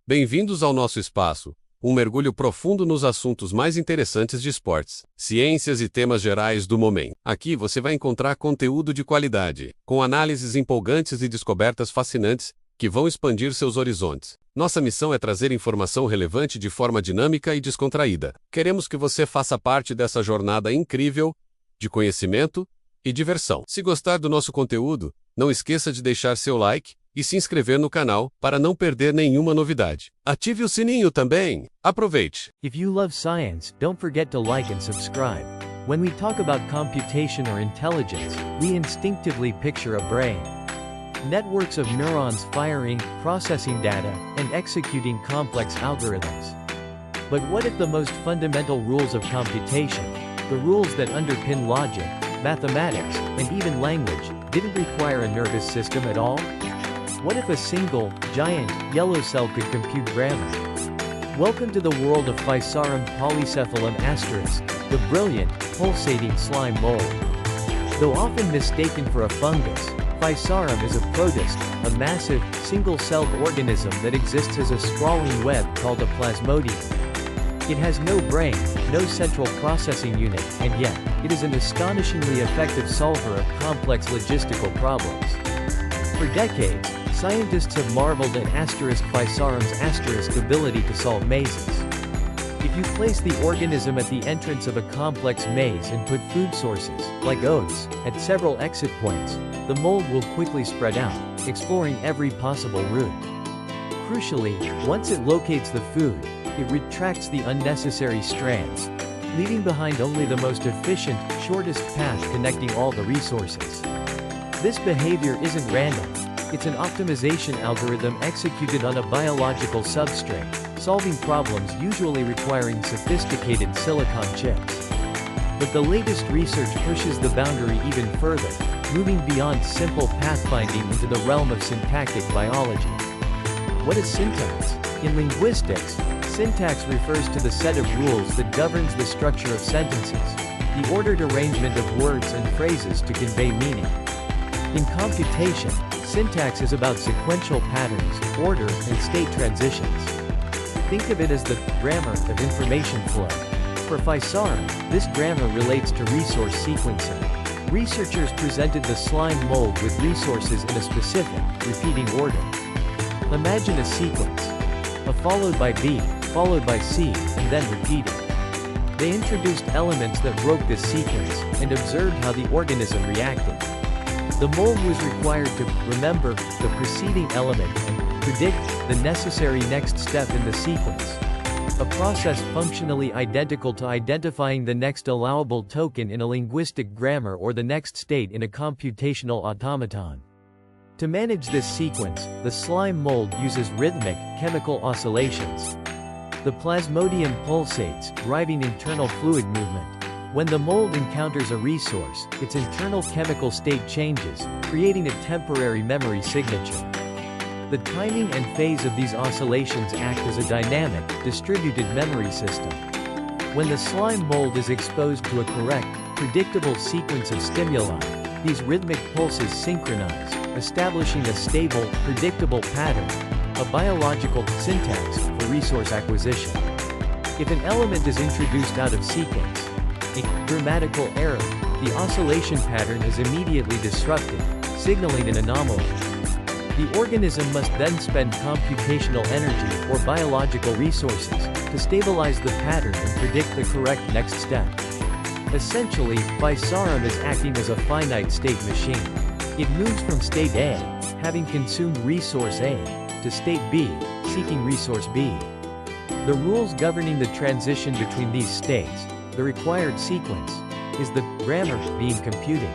Bem-vindos ao nosso espaço, um mergulho profundo nos assuntos mais interessantes de esportes, ciências e temas gerais do momento. Aqui você vai encontrar conteúdo de qualidade, com análises empolgantes e descobertas fascinantes que vão expandir seus horizontes. Nossa missão é trazer informação relevante de forma dinâmica e descontraída. Queremos que você faça parte dessa jornada incrível de conhecimento e diversão. Se gostar do nosso conteúdo, não esqueça de deixar seu like e se inscrever no canal para não perder nenhuma novidade. Ative o sininho também. Aproveite! If you love science, don't forget to like and subscribe. When we talk about computation or intelligence, we instinctively picture a brain. Networks of neurons firing, processing data, and executing complex algorithms. But what if the most fundamental rules of computation, the rules that underpin logic, mathematics, and even language, didn't require a nervous system at all? What if a single, giant, yellow cell could compute grammar? Welcome to the world of Physarum polycephalum asterisk, the brilliant, pulsating slime mold. Though often mistaken for a fungus, Physarum is a protist, a massive, single-celled organism that exists as a sprawling web called a plasmodium. It has no brain, no central processing unit, and yet, it is an astonishingly effective solver of complex logistical problems. For decades, scientists have marveled at Physarum's asterisk ability to solve mazes. If you place the organism at the entrance of a complex maze and put food sources, like oats, at several exit points, the mold will quickly spread out, exploring every possible route. Crucially, once it locates the food, it retracts the unnecessary strands, leaving behind only the most efficient, shortest path connecting all the resources. This behavior isn't random. It's an optimization algorithm executed on a biological substrate, solving problems usually requiring sophisticated silicon chips. But the latest research pushes the boundary even further, moving beyond simple pathfinding into the realm of syntactic biology. What is syntax? In linguistics, syntax refers to the set of rules that governs the structure of sentences, the ordered arrangement of words and phrases to convey meaning. In computation, syntax is about sequential patterns, order, and state transitions. Think of it as the grammar of information flow. For Physarum, this grammar relates to resource sequencing. Researchers presented the slime mold with resources in a specific, repeating order. Imagine a sequence. A followed by B, followed by C, and then repeated. They introduced elements that broke this sequence, and observed how the organism reacted. The mold was required to remember the preceding element and predict the necessary next step in the sequence. A process functionally identical to identifying the next allowable token in a linguistic grammar or the next state in a computational automaton. To manage this sequence, the slime mold uses rhythmic, chemical oscillations. The plasmodium pulsates, driving internal fluid movement. When the mold encounters a resource, its internal chemical state changes, creating a temporary memory signature. The timing and phase of these oscillations act as a dynamic, distributed memory system. When the slime mold is exposed to a correct, predictable sequence of stimuli, these rhythmic pulses synchronize, establishing a stable, predictable pattern, a biological syntax for resource acquisition. If an element is introduced out of sequence, a grammatical error, the oscillation pattern is immediately disrupted, signaling an anomaly. The organism must then spend computational energy or biological resources to stabilize the pattern and predict the correct next step. Essentially, Physarum is acting as a finite-state machine. It moves from state A, having consumed resource A, to state B, seeking resource B. The rules governing the transition between these states, the required sequence, is the grammar being computed.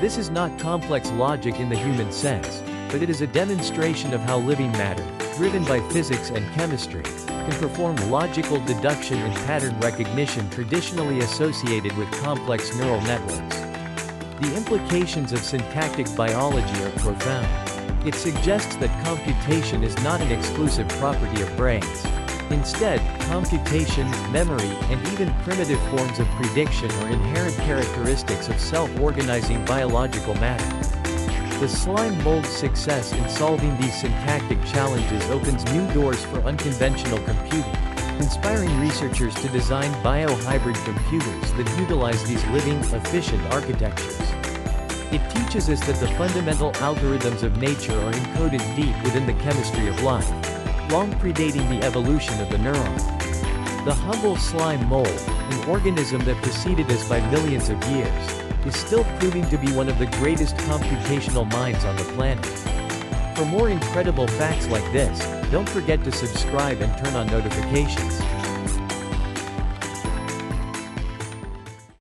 This is not complex logic in the human sense, but it is a demonstration of how living matter, driven by physics and chemistry, can perform logical deduction and pattern recognition traditionally associated with complex neural networks. The implications of syntactic biology are profound. It suggests that computation is not an exclusive property of brains. Instead, computation, memory, and even primitive forms of prediction are inherent characteristics of self-organizing biological matter. The slime mold's success in solving these syntactic challenges opens new doors for unconventional computing, inspiring researchers to design bio-hybrid computers that utilize these living, efficient architectures. It teaches us that the fundamental algorithms of nature are encoded deep within the chemistry of life, long predating the evolution of the neuron. The humble slime mold, an organism that preceded us by millions of years, is still proving to be one of the greatest computational minds on the planet. For more incredible facts like this, don't forget to subscribe and turn on notifications.